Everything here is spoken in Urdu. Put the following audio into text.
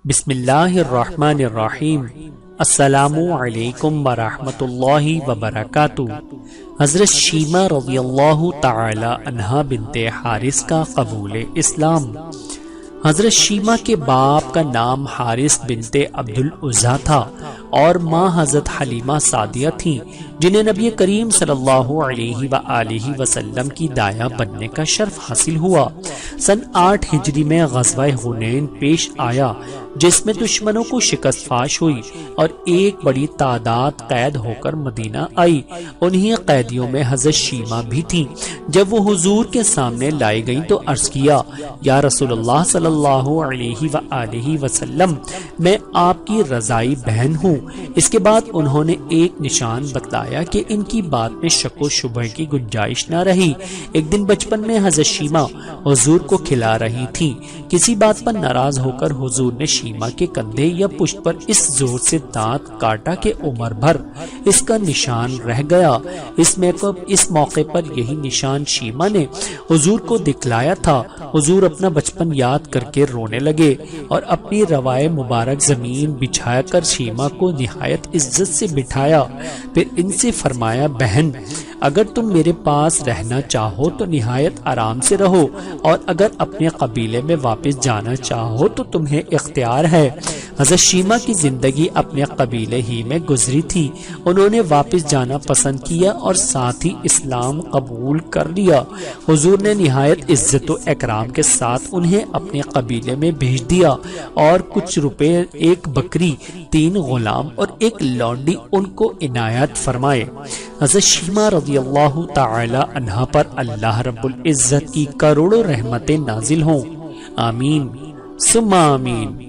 بسم اللہ الرحمن الرحیم۔ السلام علیکم ورحمۃ اللہ وبرکاتہ۔ حضرت شیمہ رضی اللہ تعالی عنہا بنت حارث کا قبول اسلام۔ حضرت شیمہ کے باپ کا نام حارث بنت عبدالعزیٰ تھا اور ماں حضرت حلیمہ سعدیہ تھیں، جنہیں نبی کریم صلی اللہ علیہ وآلہ وسلم کی دایا بننے کا شرف حاصل ہوا۔ سن 8 ہجری میں غزوہ حنین پیش آیا، جس میں دشمنوں کو شکست فاش ہوئی اور ایک بڑی تعداد قید ہو کر مدینہ آئی۔ انہی قیدیوں میں حضرت شیمہ بھی تھیں۔ جب وہ حضور کے سامنے لائی گئیں تو عرض کیا، یا رسول اللہ صلی اللہ علیہ وآلہ وسلم، میں آپ کی رضائی بہن ہوں۔ اس کے بعد انہوں نے ایک نشان بتلایا کہ ان کی بات میں شک و شبہ کی گنجائش نہ رہی۔ ایک دن بچپن میں حضرت شیمہ حضور کو کھلا رہی تھی۔ کسی بات پر ناراض ہو کر حضور نے شیمہ کے کندھے یا پشت پر اس زور سے دانت کاٹا کہ عمر بھر اس کا نشان رہ گیا۔ اس موقع پر یہی نشان شیمہ نے حضور کو دکھلایا تھا۔ حضور اپنا بچپن یاد کر کے رونے لگے اور اپنی روائے مبارک زمین بچھا کر شیمہ کو نہایت عزت سے بٹھایا۔ پھر ان سے فرمایا، بہن، اگر تم میرے پاس رہنا چاہو تو نہایت آرام سے رہو، اور اگر اپنے قبیلے میں واپس جانا چاہو تو تمہیں اختیار ہے۔ حضرت شیمہ کی زندگی اپنے قبیلے ہی میں گزری تھی۔ انہوں نے واپس جانا پسند کیا اور ساتھ ہی اسلام قبول کر لیا۔ حضور نے نہایت عزت و اکرام کے ساتھ انہیں اپنے قبیلے میں بھیج دیا اور کچھ روپے، ایک بکری، 3 غلام اور ایک لونڈی ان کو عنایت فرمائے۔ حضرت شیمہ رضی اللہ تعالی عنہا پر اللہ رب العزت کی کروڑوں رحمتیں نازل ہوں۔ آمین ثم آمین۔